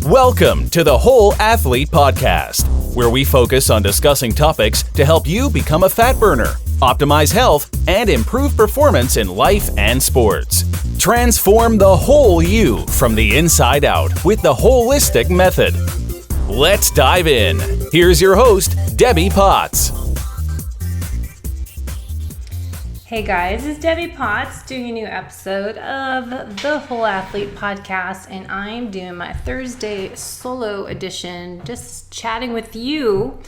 Welcome to the Whole Athlete Podcast, where we focus on discussing topics to help you become a fat burner, optimize health, and improve performance in life and sports. Transform the whole you from the inside out with the WHOLESTIC Method. Let's dive in. Here's your host, Debbie Potts. Hey guys, it's Debbie Potts doing a new episode of the Whole Athlete Podcast, and I'm doing my Thursday solo edition, just chatting with you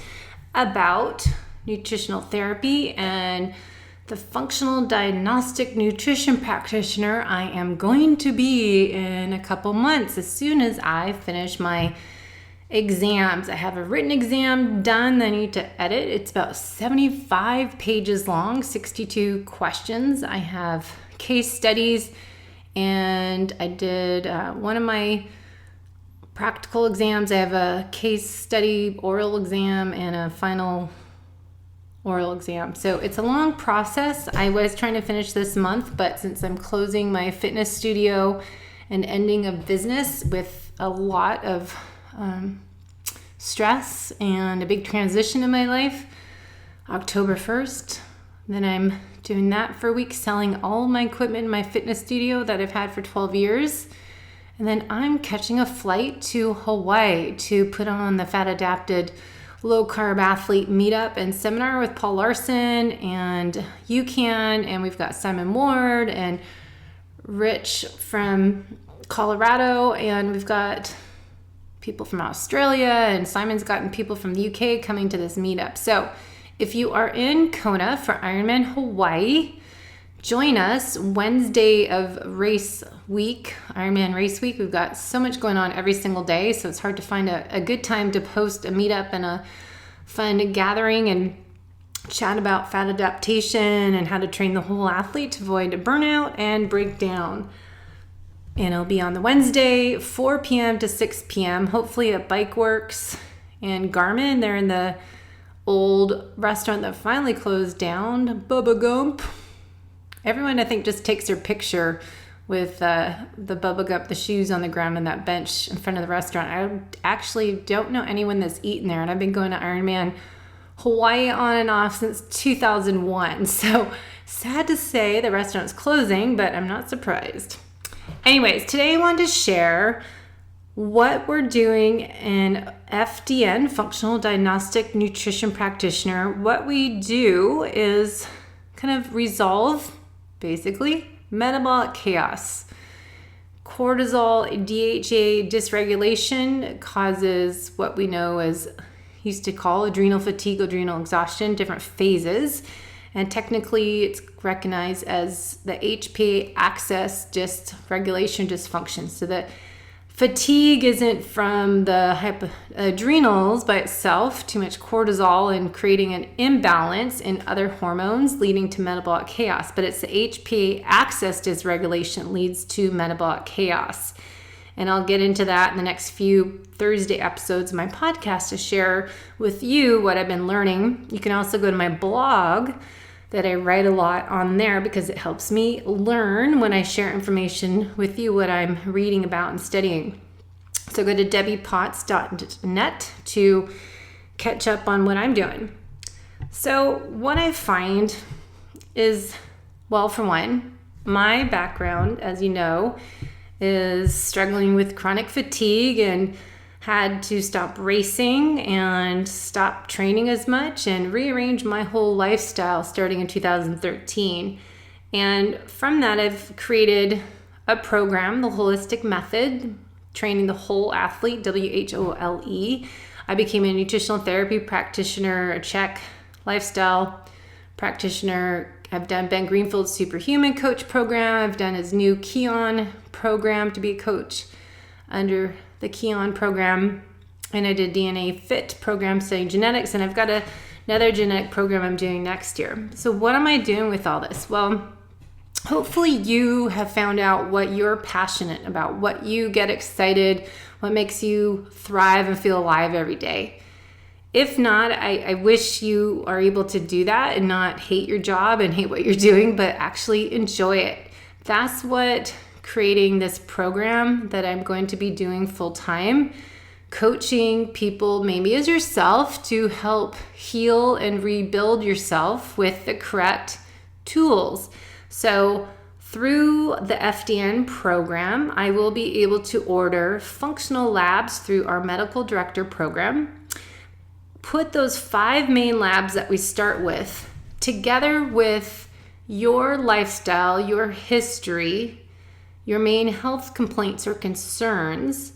about nutritional therapy and the functional diagnostic nutrition practitioner I am going to be in a couple months as soon as I finish my exams. I have a written exam done that I need to edit. It's about 75 pages long, 62 questions. I have case studies, and I did one of my practical exams. I have a case study oral exam and a final oral exam. So it's a long process. I was trying to finish this month, but since I'm closing my fitness studio and ending a business with a lot of stress and a big transition in my life, October 1st. Then I'm doing that for a week, selling all my equipment in my fitness studio that I've had for 12 years. And then I'm catching a flight to Hawaii to put on the Fat Adapted Low Carb Athlete Meetup and Seminar with Paul Larson and UCAN. And we've got Simon Ward and Rich from Colorado. And we've got people from Australia, and Simon's gotten people from the UK coming to this meetup. So if you are in Kona for Ironman Hawaii, join us Wednesday of race week, Ironman race week. We've got so much going on every single day, so it's hard to find a good time to post a meetup and a fun gathering and chat about fat adaptation and how to train the whole athlete to avoid a burnout and breakdown. And it'll be on the Wednesday, 4 p.m. to 6 p.m., hopefully at Bike Works and Garmin. They're in the old restaurant that finally closed down, Bubba Gump. Everyone, I think, just takes their picture with the Bubba Gump, the shoes on the ground and that bench in front of the restaurant. I actually don't know anyone that's eaten there, and I've been going to Ironman Hawaii on and off since 2001. So sad to say the restaurant's closing, but I'm not surprised. Anyways, today I wanted to share what we're doing in FDN, Functional Diagnostic Nutrition Practitioner. What we do is kind of resolve, basically, metabolic chaos. Cortisol, DHA dysregulation causes what we know as, used to call adrenal fatigue, adrenal exhaustion, different phases. And technically, it's recognized as the HPA axis dysregulation dysfunction. So that fatigue isn't from the adrenals by itself, too much cortisol and creating an imbalance in other hormones leading to metabolic chaos. But it's the HPA axis dysregulation leads to metabolic chaos. And I'll get into that in the next few Thursday episodes of my podcast to share with you what I've been learning. You can also go to my blog that I write a lot on there because it helps me learn when I share information with you what I'm reading about and studying. So go to debbiepotts.net to catch up on what I'm doing. So what I find is, well, for one, my background, as you know, is struggling with chronic fatigue and had to stop racing and stop training as much and rearrange my whole lifestyle starting in 2013. And from that, I've created a program, the WHOLESTIC Method, training the whole athlete, WHOLE. I became a nutritional therapy practitioner, a Czech lifestyle practitioner. I've done Ben Greenfield's Superhuman Coach program. I've done his new Keon program to be a coach under the Keon program, and I did DNA Fit program studying genetics, and I've got another genetic program I'm doing next year. So what am I doing with all this? Well, hopefully you have found out what you're passionate about, what you get excited, what makes you thrive and feel alive every day. If not, I wish you are able to do that and not hate your job and hate what you're doing, but actually enjoy it. That's what creating this program that I'm going to be doing full time, coaching people, maybe as yourself, to help heal and rebuild yourself with the correct tools. So through the FDN program, I will be able to order functional labs through our medical director program, put those 5 main labs that we start with together with your lifestyle, your history, your main health complaints or concerns,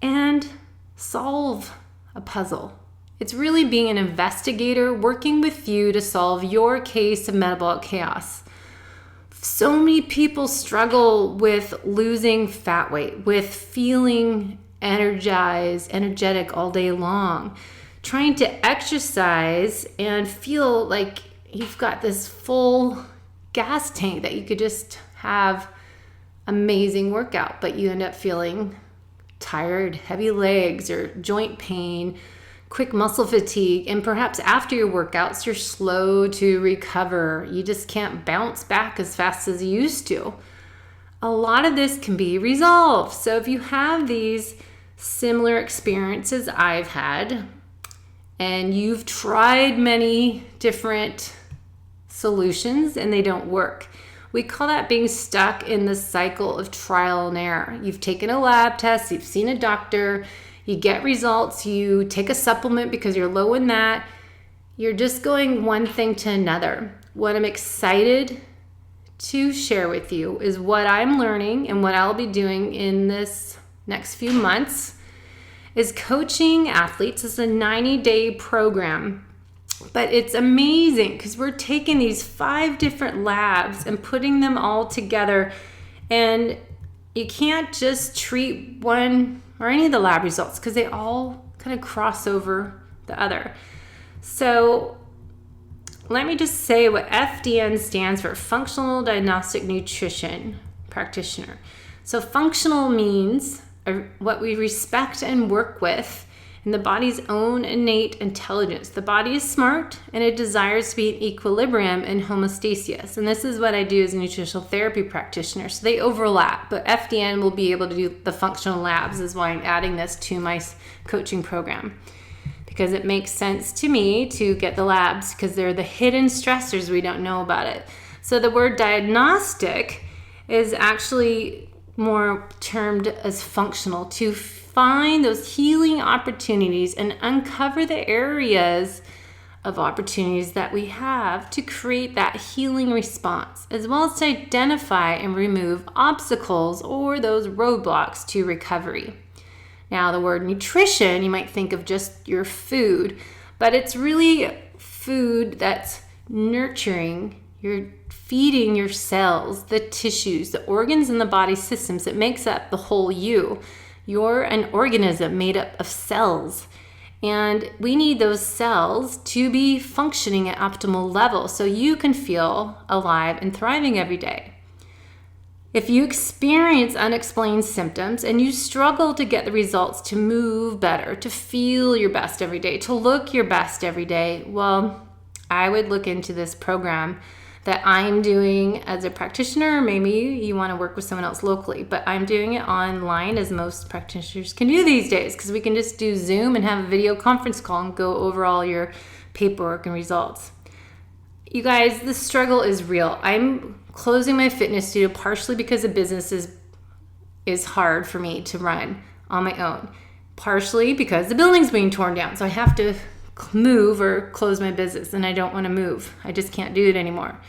and solve a puzzle. It's really being an investigator working with you to solve your case of metabolic chaos. So many people struggle with losing fat weight, with feeling energetic all day long, trying to exercise and feel like you've got this full gas tank that you could just have amazing workout, but you end up feeling tired, heavy legs, or joint pain, quick muscle fatigue, and perhaps after your workouts, you're slow to recover. You just can't bounce back as fast as you used to. A lot of this can be resolved. So if you have these similar experiences I've had, and you've tried many different solutions and they don't work, we call that being stuck in the cycle of trial and error. You've taken a lab test, you've seen a doctor, you get results, you take a supplement because you're low in that. You're just going one thing to another. What I'm excited to share with you is what I'm learning and what I'll be doing in this next few months is coaching athletes. It's a 90-day program. But it's amazing because we're taking these 5 different labs and putting them all together. And you can't just treat one or any of the lab results because they all kind of cross over the other. So let me just say what FDN stands for: Functional Diagnostic Nutrition Practitioner. So functional means what we respect and work with in the body's own innate intelligence. The body is smart and it desires to be in equilibrium and homeostasis. And this is what I do as a nutritional therapy practitioner. So they overlap, but FDN will be able to do the functional labs, is why I'm adding this to my coaching program. Because it makes sense to me to get the labs because they're the hidden stressors we don't know about it. So the word diagnostic is actually more termed as functional, to find those healing opportunities and uncover the areas of opportunities that we have to create that healing response, as well as to identify and remove obstacles or those roadblocks to recovery. Now, the word nutrition, you might think of just your food, but it's really food that's nurturing. You're feeding your cells, the tissues, the organs, and the body systems that makes up the whole you. You're an organism made up of cells, and we need those cells to be functioning at optimal levels so you can feel alive and thriving every day. If you experience unexplained symptoms and you struggle to get the results to move better, to feel your best every day, to look your best every day, well, I would look into this program that I'm doing as a practitioner. Maybe you want to work with someone else locally, but I'm doing it online, as most practitioners can do these days, because we can just do Zoom and have a video conference call and go over all your paperwork and results. You guys, the struggle is real. I'm closing my fitness studio partially because the business is hard for me to run on my own, partially because the building's being torn down, so I have to move or close my business, and I don't want to move. I just can't do it anymore.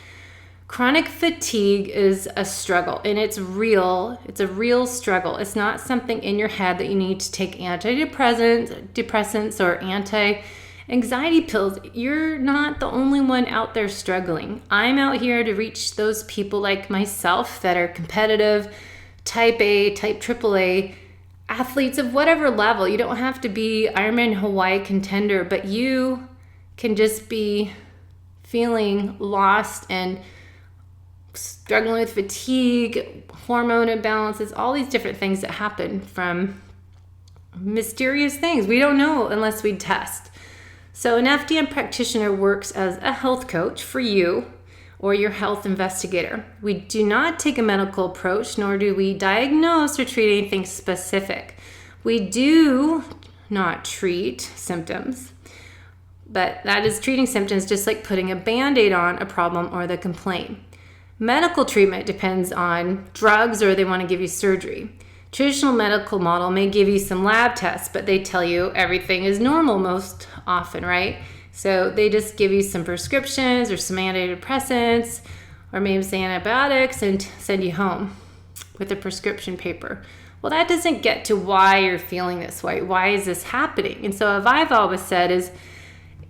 Chronic fatigue is a struggle, and it's real. It's a real struggle. It's not something in your head that you need to take antidepressants or anti-anxiety pills. You're not the only one out there struggling. I'm out here to reach those people like myself that are competitive, type A, type AAA, athletes of whatever level. You don't have to be Ironman Hawaii contender, but you can just be feeling lost and struggling with fatigue, hormone imbalances, all these different things that happen from mysterious things. We don't know unless we test. So an FDN practitioner works as a health coach for you, or your health investigator. We do not take a medical approach, nor do we diagnose or treat anything specific. We do not treat symptoms, but that is treating symptoms just like putting a Band-Aid on a problem or the complaint. Medical treatment depends on drugs or they want to give you surgery. Traditional medical model may give you some lab tests, but they tell you everything is normal most often, right? So they just give you some prescriptions or some antidepressants or maybe some antibiotics and send you home with a prescription paper. Well, that doesn't get to why you're feeling this way. Why is this happening? And so what I've always said is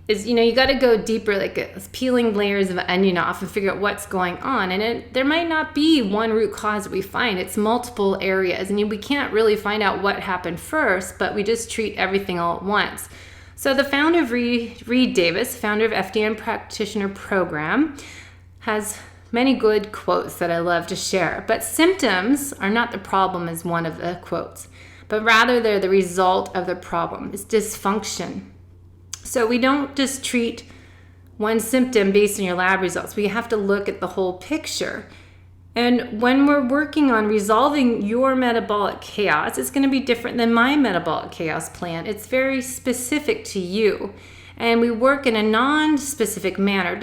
you got to go deeper, like peeling layers of an onion off and figure out what's going on. And there might not be one root cause that we find. It's multiple areas. And we can't really find out what happened first, but we just treat everything all at once. So the founder of Reed Davis, founder of FDN Practitioner program, has many good quotes that I love to share. But symptoms are not the problem is one of the quotes, but rather they're the result of the problem. It's dysfunction. So we don't just treat one symptom based on your lab results. We have to look at the whole picture. And when we're working on resolving your metabolic chaos, it's going to be different than my metabolic chaos plan. It's very specific to you. And we work in a non-specific manner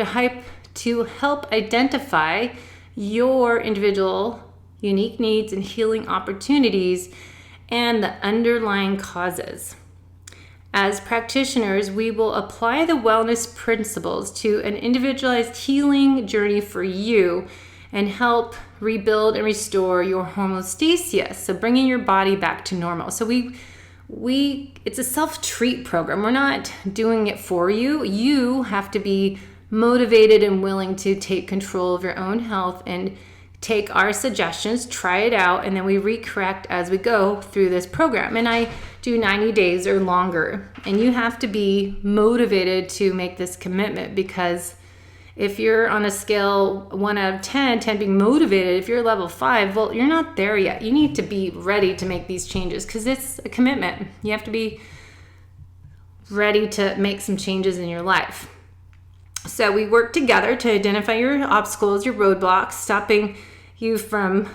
to help identify your individual unique needs and healing opportunities and the underlying causes. As practitioners, we will apply the wellness principles to an individualized healing journey for you and help rebuild and restore your homeostasis, so bringing your body back to normal. So it's a self-treat program. We're not doing it for you. You have to be motivated and willing to take control of your own health and take our suggestions, try it out, and then we recorrect as we go through this program. And I do 90 days or longer. And you have to be motivated to make this commitment, because if you're on a scale 1 out of 10 being motivated, if you're level 5, well, you're not there yet. You need to be ready to make these changes because it's a commitment. You have to be ready to make some changes in your life. So we work together to identify your obstacles, your roadblocks, stopping you from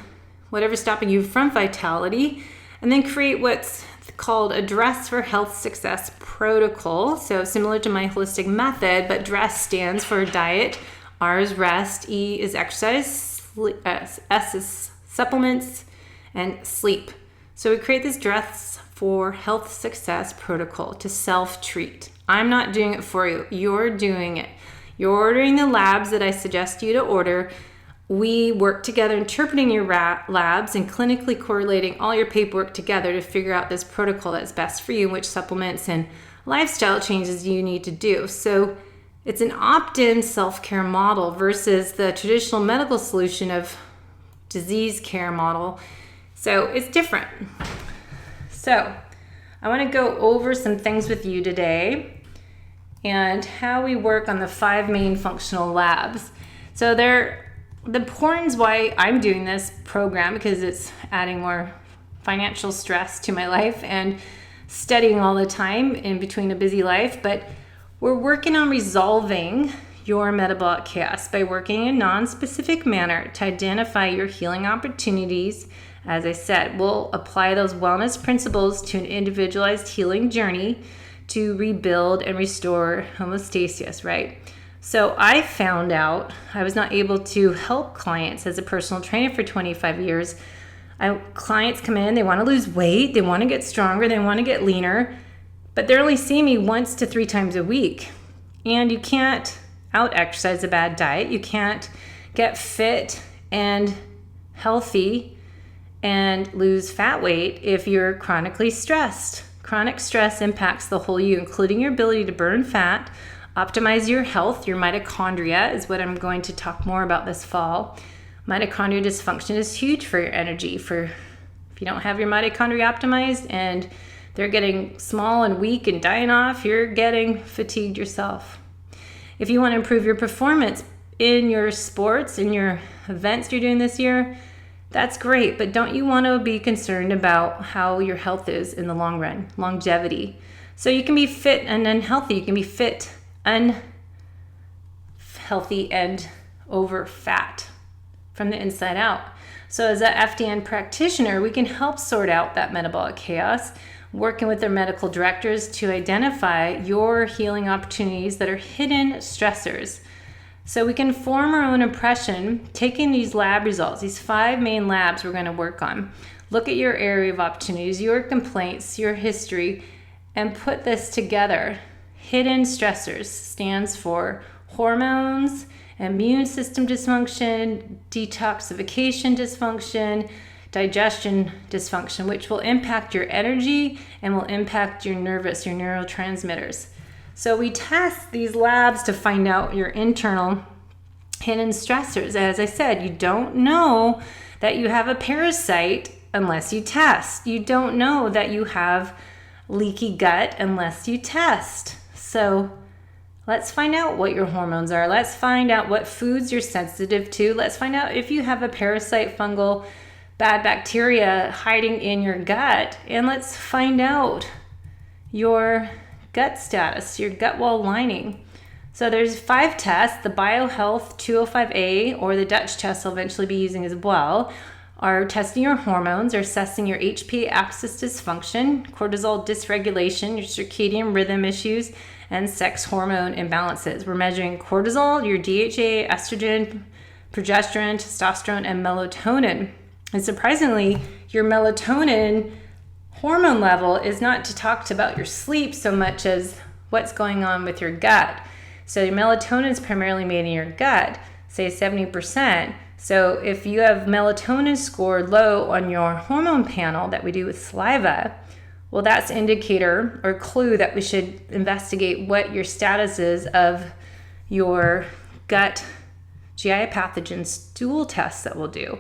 vitality, and then create what's called a Dress for Health Success protocol. So similar to my WHOLESTIC Method, but DRESS stands for diet, R is rest, E is exercise, S is supplements, and sleep. So we create this Dress for Health Success protocol to self-treat. I'm not doing it for you. You're doing it. You're ordering the labs that I suggest you to order. We work together interpreting your labs and clinically correlating all your paperwork together to figure out this protocol that's best for you, which supplements and lifestyle changes you need to do. So it's an opt-in self-care model versus the traditional medical solution of disease care model. So it's different. So I want to go over some things with you today and how we work on the 5 main functional labs. So the importance why I'm doing this program, because it's adding more financial stress to my life and studying all the time in between a busy life, but we're working on resolving your metabolic chaos by working in a non-specific manner to identify your healing opportunities. As I said, we'll apply those wellness principles to an individualized healing journey to rebuild and restore homeostasis, right? So I found out I was not able to help clients as a personal trainer for 25 years. Clients come in, they want to lose weight, they want to get stronger, they want to get leaner, but they're only seeing me 1 to 3 times a week. And you can't out-exercise a bad diet. You can't get fit and healthy and lose fat weight if you're chronically stressed. Chronic stress impacts the whole you, including your ability to burn fat, optimize your health. Your mitochondria is what I'm going to talk more about this fall. Mitochondria dysfunction is huge for your energy. If you don't have your mitochondria optimized and they're getting small and weak and dying off, you're getting fatigued yourself. If you want to improve your performance in your sports, in your events you're doing this year, that's great, but don't you want to be concerned about how your health is in the long run, longevity? So you can be fit and unhealthy. You can be fit, unhealthy, over fat from the inside out. So as a FDN practitioner, we can help sort out that metabolic chaos, working with their medical directors to identify your healing opportunities that are hidden stressors. So we can form our own impression, taking these lab results, these 5 main labs we're going to work on. Look at your area of opportunities, your complaints, your history, and put this together. Hidden stressors stands for hormones, immune system dysfunction, detoxification dysfunction, digestion dysfunction, which will impact your energy and will impact your neurotransmitters. So we test these labs to find out your internal hidden stressors. As I said, you don't know that you have a parasite unless you test. You don't know that you have leaky gut unless you test. So let's find out what your hormones are. Let's find out what foods you're sensitive to. Let's find out if you have a parasite, fungal, bad bacteria hiding in your gut. And let's find out your gut status, your gut wall lining. So there's 5 tests. The BioHealth 205A, or the Dutch test I'll eventually be using as well, are testing your hormones, or assessing your HPA axis dysfunction, cortisol dysregulation, your circadian rhythm issues, and sex hormone imbalances. We're measuring cortisol, your DHA, estrogen, progesterone, testosterone, and melatonin. And surprisingly, your melatonin hormone level is not talked about your sleep so much as what's going on with your gut. So your melatonin is primarily made in your gut, say 70%. So if you have melatonin scored low on your hormone panel that we do with saliva, well, that's an indicator or clue that we should investigate what your status is of your gut GI pathogen stool tests that we'll do.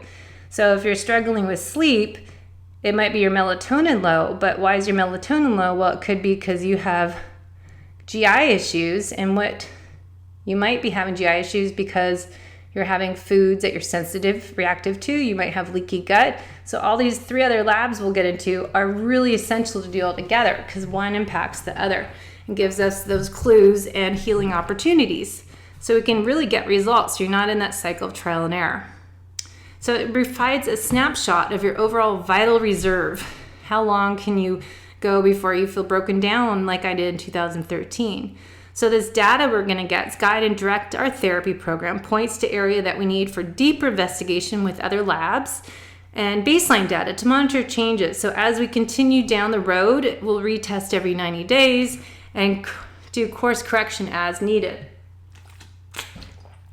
So if you're struggling with sleep, it might be your melatonin low, but why is your melatonin low? Well, it could be because you have GI issues, and what you might be having GI issues because you're having foods that you're sensitive, reactive to. You might have leaky gut. So all these 3 other labs we'll get into are really essential to do all together because one impacts the other and gives us those clues and healing opportunities. So we can really get results. You're not in that cycle of trial and error. So it provides a snapshot of your overall vital reserve. How long can you go before you feel broken down like I did in 2013? So this data we're going to get is guide and direct our therapy program, points to area that we need for deeper investigation with other labs, and baseline data to monitor changes. So as we continue down the road, we'll retest every 90 days and do course correction as needed.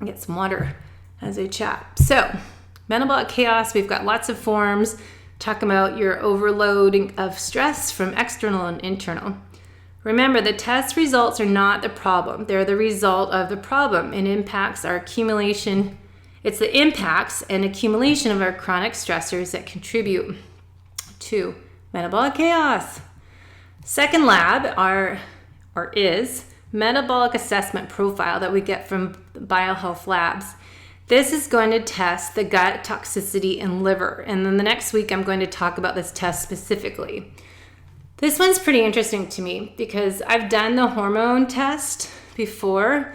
Get some water as I chat. So metabolic chaos, we've got lots of forms talking about your overloading of stress from external and internal. Remember, the test results are not the problem. They're the result of the problem and impacts our accumulation. It's the impacts and accumulation of our chronic stressors that contribute to metabolic chaos. Second lab is metabolic assessment profile that we get from BioHealth Labs. This is going to test the gut toxicity and liver. And then the next week, I'm going to talk about this test specifically. This one's pretty interesting to me because I've done the hormone test before,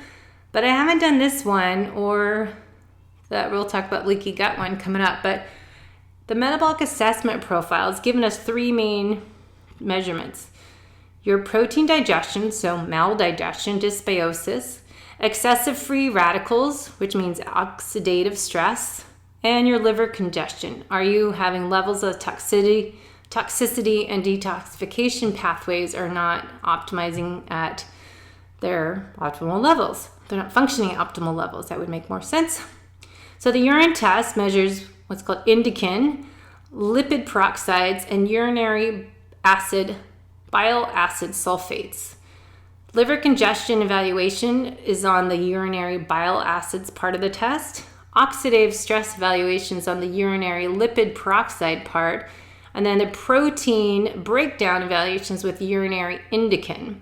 but I haven't done this one or that we'll talk about leaky gut one coming up. But the metabolic assessment profile has given us 3 main measurements. Your protein digestion, so maldigestion, dysbiosis, excessive free radicals, which means oxidative stress, and your liver congestion. Are you having levels of toxicity and detoxification pathways are not optimizing at their optimal levels? They're not functioning at optimal levels. That would make more sense. So the urine test measures what's called indican, lipid peroxides, and urinary acid, bile acid sulfates. Liver congestion evaluation is on the urinary bile acids part of the test. Oxidative stress evaluation is on the urinary lipid peroxide part. And then the protein breakdown evaluations with urinary indican.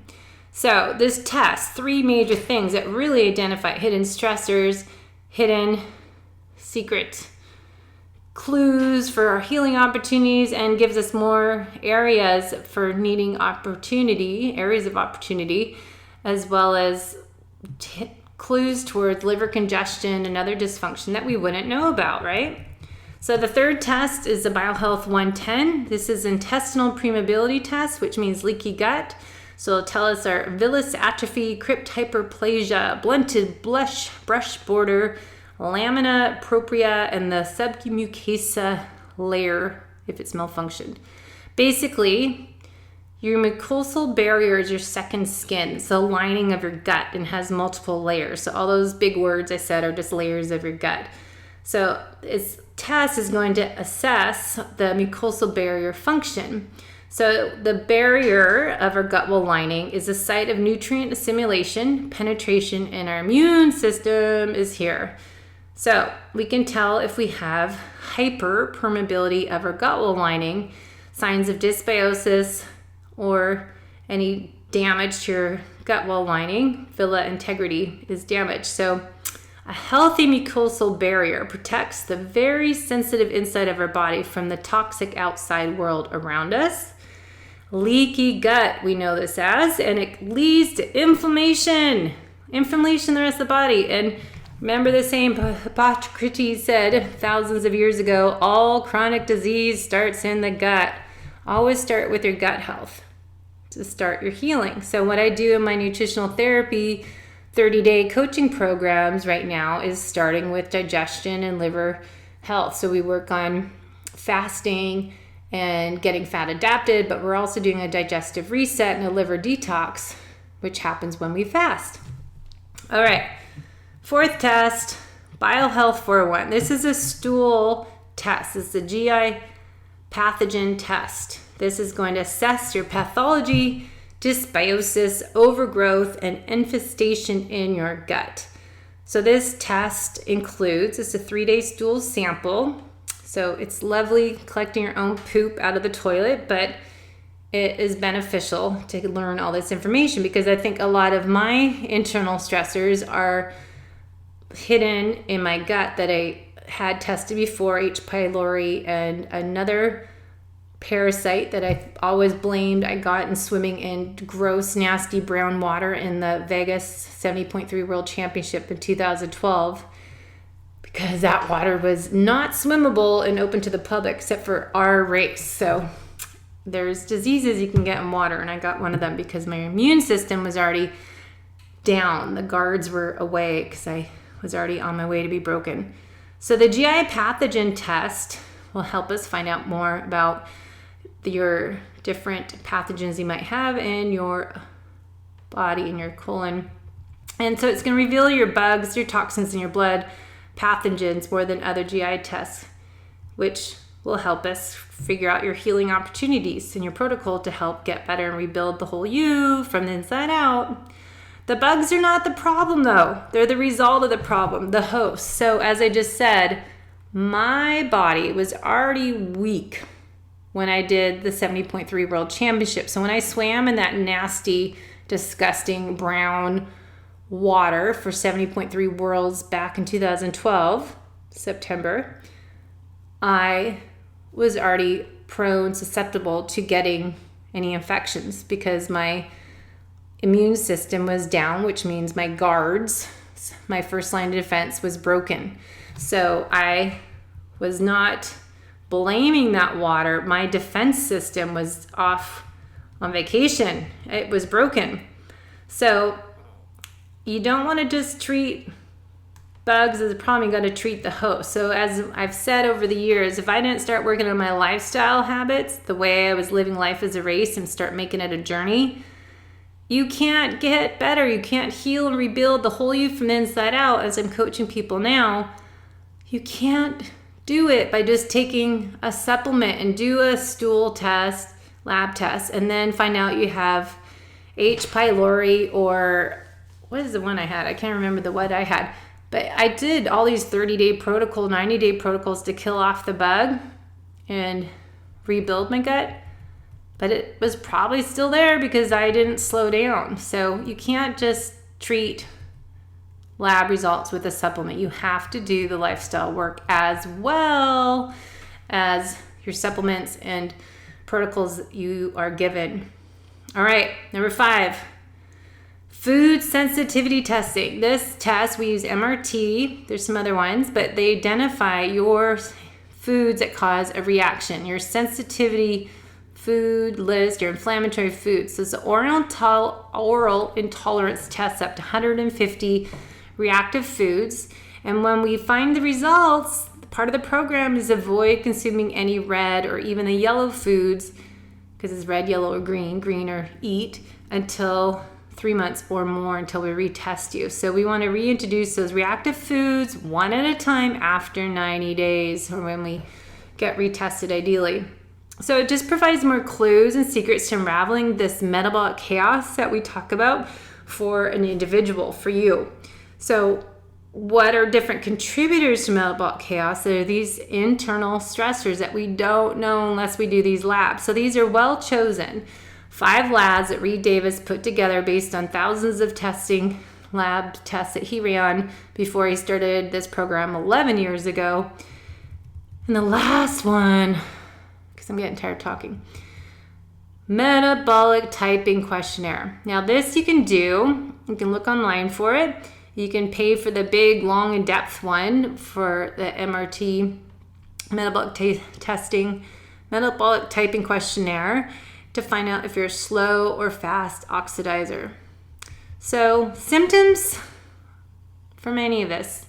So this test, 3 major things that really identify hidden stressors, hidden secret clues for our healing opportunities, and gives us more areas for needing opportunity, areas of opportunity, as well as clues towards liver congestion and other dysfunction that we wouldn't know about, right? So the third test is the BioHealth 110. This is intestinal permeability test, which means leaky gut. So it'll tell us our villus atrophy, crypt hyperplasia, blunted brush border, lamina propria, and the submucosa layer if it's malfunctioned. Basically, your mucosal barrier is your second skin. It's the lining of your gut and has multiple layers. So all those big words I said are just layers of your gut. So this test is going to assess the mucosal barrier function. So the barrier of our gut wall lining is a site of nutrient assimilation, penetration, and our immune system is here. So we can tell if we have hyperpermeability of our gut wall lining, signs of dysbiosis, or any damage to your gut wall lining. Villi integrity is damaged. So a healthy mucosal barrier protects the very sensitive inside of our body from the toxic outside world around us. Leaky gut, we know this as, and it leads to inflammation in the rest of the body. And remember the same Hippocrates said thousands of years ago, all chronic disease starts in the gut. Always start with your gut health to start your healing. So what I do in my nutritional therapy 30-day coaching programs right now is starting with digestion and liver health. So we work on fasting and getting fat adapted, but we're also doing a digestive reset and a liver detox, which happens when we fast. All right, fourth test, BioHealth 401. This is a stool test. It's the GI pathogen test. This is going to assess your pathology, dysbiosis, overgrowth, and infestation in your gut. So this test includes, it's a 3-day stool sample. So it's lovely collecting your own poop out of the toilet, but it is beneficial to learn all this information because I think a lot of my internal stressors are hidden in my gut that I had tested before, H. pylori, and another parasite that I always blamed I got in swimming in gross, nasty brown water in the Vegas 70.3 World Championship in 2012. Because that water was not swimmable and open to the public except for our race. So there's diseases you can get in water, and I got one of them because my immune system was already down. The guards were away because I was already on my way to be broken. So the GI pathogen test will help us find out more about your different pathogens you might have in your body, in your colon. And so it's going to reveal your bugs, your toxins in your blood, pathogens more than other GI tests, which will help us figure out your healing opportunities and your protocol to help get better and rebuild the whole you from the inside out. The bugs are not the problem though. They're the result of the problem, the host. So as I just said, my body was already weak when I did the 70.3 World Championship. So when I swam in that nasty, disgusting brown water for 70.3 Worlds back in 2012, September, I was already prone, susceptible to getting any infections because my immune system was down, which means my guards, my first line of defense was broken. So I was not blaming that water. My defense system was off on vacation. It was broken. So you don't want to just treat bugs as a problem, you got to treat the host. So as I've said over the years, if I didn't start working on my lifestyle habits, the way I was living life as a race and start making it a journey, you can't get better. You can't heal and rebuild the whole you from the inside out. As I'm coaching people now, you can't do it by just taking a supplement and do a stool test, lab test, and then find out you have H. pylori or what is the one I had? I can't remember what I had. But I did all these 30-day protocol, 90-day protocols to kill off the bug and rebuild my gut. But it was probably still there because I didn't slow down. So you can't just treat lab results with a supplement. You have to do the lifestyle work as well as your supplements and protocols you are given. All right, number 5. Food sensitivity testing. This test, we use MRT. There's some other ones, but they identify your foods that cause a reaction, your sensitivity food list, your inflammatory foods. So it's an oral intolerance test up to 150 reactive foods. And when we find the results, part of the program is avoid consuming any red or even the yellow foods, because it's red, yellow, or green or eat, until 3 months or more until we retest you. So we want to reintroduce those reactive foods one at a time after 90 days, or when we get retested ideally. So it just provides more clues and secrets to unraveling this metabolic chaos that we talk about for an individual, for you. So what are different contributors to metabolic chaos? There are these internal stressors that we don't know unless we do these labs. So these are well chosen 5 labs that Reed Davis put together based on thousands of lab tests that he ran before he started this program 11 years ago. And the last one, because I'm getting tired of talking, metabolic typing questionnaire. Now this you can do, you can look online for it. You can pay for the big, long, in-depth one for the MRT, metabolic typing questionnaire, to find out if you're a slow or fast oxidizer. So symptoms from any of this.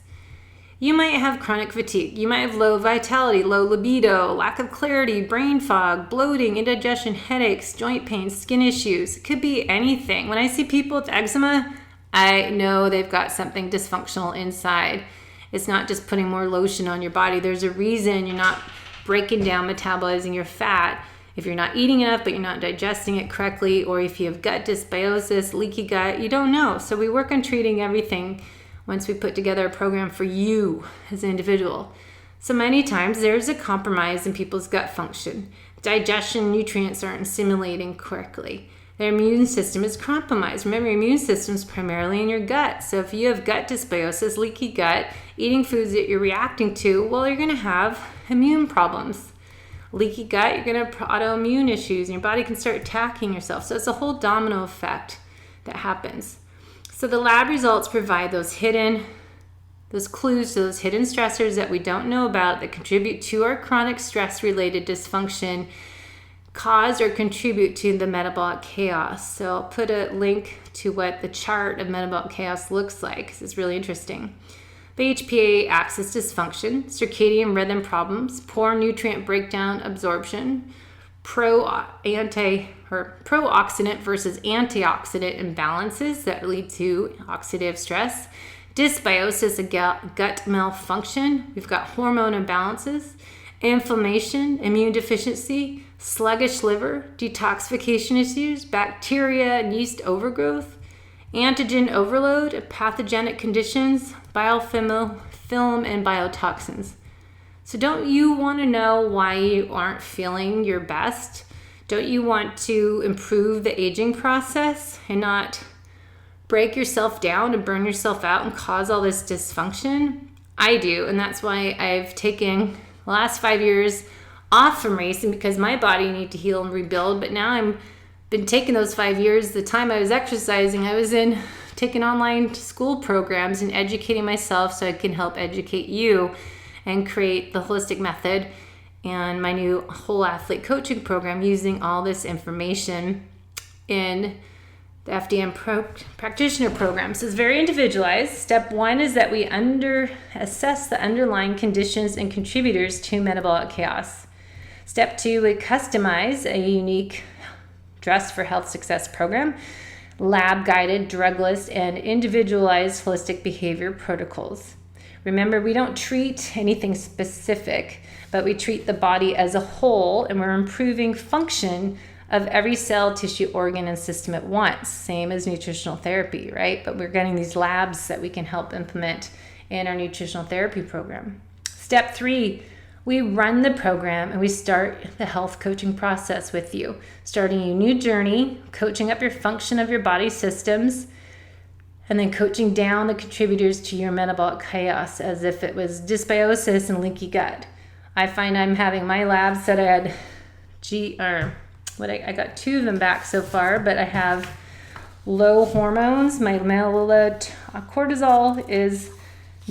You might have chronic fatigue. You might have low vitality, low libido, lack of clarity, brain fog, bloating, indigestion, headaches, joint pain, skin issues. It could be anything. When I see people with eczema, I know they've got something dysfunctional inside. It's not just putting more lotion on your body. There's a reason you're not breaking down, metabolizing your fat. If you're not eating enough, but you're not digesting it correctly, or if you have gut dysbiosis, leaky gut, you don't know. So we work on treating everything once we put together a program for you as an individual. So many times there's a compromise in people's gut function. Digestion, nutrients aren't assimilating correctly. Their immune system is compromised. Remember, your immune system is primarily in your gut. So if you have gut dysbiosis, leaky gut, eating foods that you're reacting to, well, you're going to have immune problems. Leaky gut, you're going to have autoimmune issues, and your body can start attacking yourself. So it's a whole domino effect that happens. So the lab results provide those clues to those hidden stressors that we don't know about that contribute to our chronic stress-related dysfunction, cause or contribute to the metabolic chaos. So I'll put a link to what the chart of metabolic chaos looks like, because it's really interesting. BHPA axis dysfunction, circadian rhythm problems, poor nutrient breakdown absorption, pro-oxidant versus antioxidant imbalances that lead to oxidative stress, dysbiosis and gut malfunction. We've got hormone imbalances, inflammation, immune deficiency, sluggish liver, detoxification issues, bacteria and yeast overgrowth, antigen overload, pathogenic conditions, biofilm and biotoxins. So don't you want to know why you aren't feeling your best? Don't you want to improve the aging process and not break yourself down and burn yourself out and cause all this dysfunction? I do, and that's why I've taken the last 5 years off from racing, because my body needed to heal and rebuild. But now I'm been taking those 5 years, the time I was exercising, I was in taking online school programs and educating myself so I can help educate you and create the WHOLESTIC Method and my new whole athlete coaching program using all this information in the FDN Practitioner program. So it's very individualized. Step 1 is that we assess the underlying conditions and contributors to metabolic chaos. Step 2, we customize a unique Dress for Health Success program, lab-guided drug list, and individualized holistic behavior protocols. Remember, we don't treat anything specific, but we treat the body as a whole, and we're improving function of every cell, tissue, organ, and system at once, same as nutritional therapy, right? But we're getting these labs that we can help implement in our nutritional therapy program. Step 3, we run the program and we start the health coaching process with you, starting a new journey, coaching up your function of your body systems, and then coaching down the contributors to your metabolic chaos as if it was dysbiosis and leaky gut. I find I'm having my labs that I had I got 2 of them back so far, but I have low hormones. My cortisol is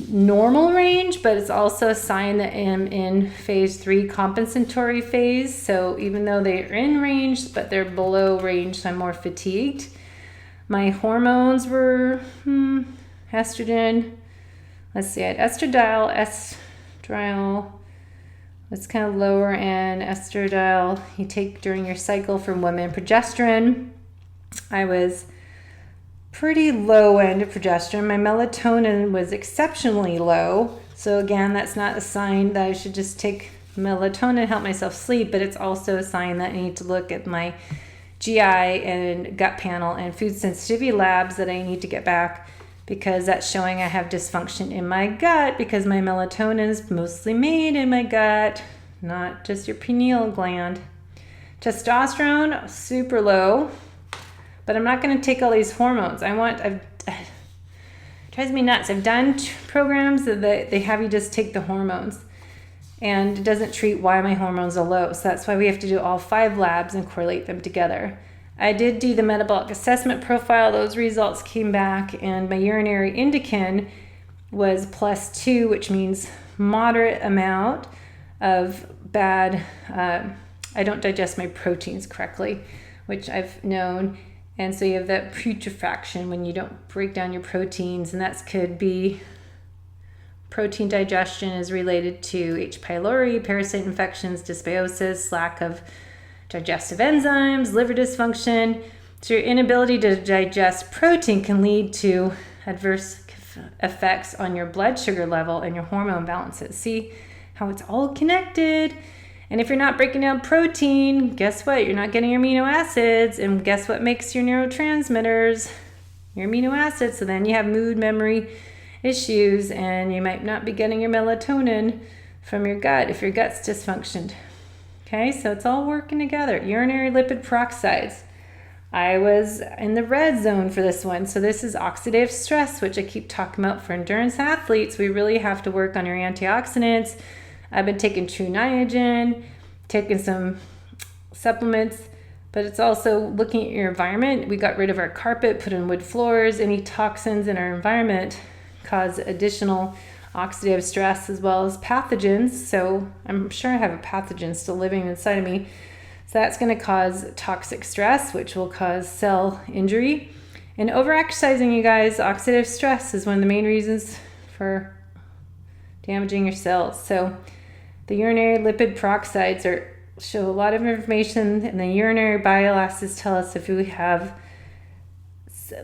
normal range, but it's also a sign that I'm in phase 3 compensatory phase. So even though they're in range, but they're below range, so I'm more fatigued. My hormones were estrogen. Let's see, I had estradiol was kind of lower, and estradiol you take during your cycle for women. Progesterone, I was pretty low end of progesterone. My melatonin was exceptionally low. So again, that's not a sign that I should just take melatonin and help myself sleep, but it's also a sign that I need to look at my GI and gut panel and food sensitivity labs that I need to get back, because that's showing I have dysfunction in my gut, because my melatonin is mostly made in my gut, not just your pineal gland. Testosterone, super low, but I'm not going to take all these hormones. It drives me nuts. I've done programs that they have you just take the hormones, and it doesn't treat why my hormones are low. So that's why we have to do all 5 labs and correlate them together. I did do the metabolic assessment profile. Those results came back, and my urinary indican was +2, which means moderate amount of bad, I don't digest my proteins correctly, which I've known. And so you have that putrefaction when you don't break down your proteins, and that could be protein digestion is related to H. pylori, parasite infections, dysbiosis, lack of digestive enzymes, liver dysfunction. So your inability to digest protein can lead to adverse effects on your blood sugar level and your hormone balances. See how it's all connected? And if you're not breaking down protein, guess what? You're not getting your amino acids. And guess what makes your neurotransmitters? Your amino acids. So then you have mood, memory issues, and you might not be getting your melatonin from your gut if your gut's dysfunctioned. Okay, so it's all working together. Urinary lipid peroxides. I was in the red zone for this one. So this is oxidative stress, which I keep talking about for endurance athletes. We really have to work on your antioxidants. I've been taking True Niagen, taking some supplements, but it's also looking at your environment. We got rid of our carpet, put in wood floors. Any toxins in our environment cause additional oxidative stress as well as pathogens. So I'm sure I have a pathogen still living inside of me. So that's going to cause toxic stress, which will cause cell injury. And overexercising, you guys, oxidative stress is one of the main reasons for damaging your cells. So the urinary lipid peroxides show a lot of information, and the urinary bile acids tell us if we have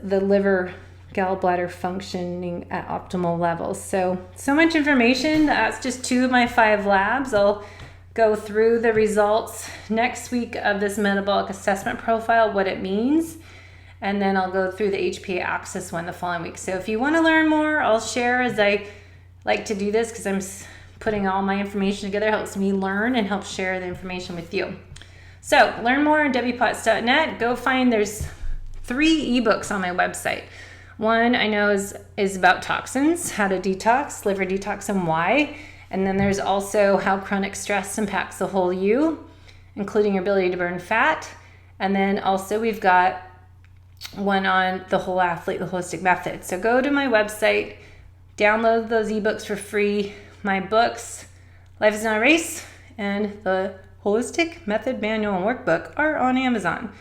the liver, gallbladder functioning at optimal levels. So much information. That's just 2 of my 5 labs. I'll go through the results next week of this metabolic assessment profile, what it means, and then I'll go through the HPA axis one the following week. So if you want to learn more, I'll share as I like to do this, because I'm putting all my information together. It helps me learn and help share the information with you. So learn more on wpots.net. Go find, there's 3 ebooks on my website. One I know is about toxins, how to detox, liver detox, and why. And then there's also how chronic stress impacts the whole you, including your ability to burn fat. And then also we've got one on the whole athlete, the WHOLESTIC Method. So go to my website, download those ebooks for free. My books, Life is Not a Race, and the WHOLESTIC Method Manual and Workbook are on Amazon.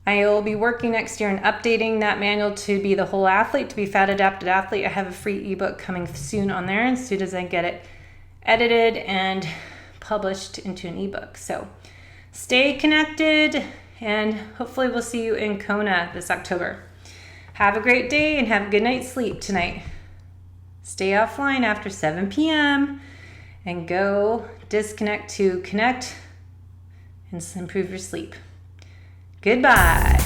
I will be working next year on updating that manual to be the whole athlete, to be fat adapted athlete. I have a free ebook coming soon on there, as soon as I get it edited and published into an ebook. So stay connected, and hopefully we'll see you in Kona this October. Have a great day and have a good night's sleep tonight. Stay offline after 7 p.m. and go disconnect to connect and improve your sleep. Goodbye.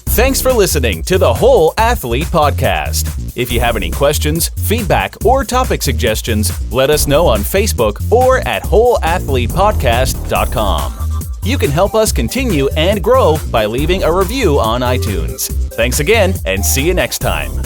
Thanks for listening to the Whole Athlete Podcast. If you have any questions, feedback, or topic suggestions, let us know on Facebook or at wholeathletepodcast.com. You can help us continue and grow by leaving a review on iTunes. Thanks again, and see you next time.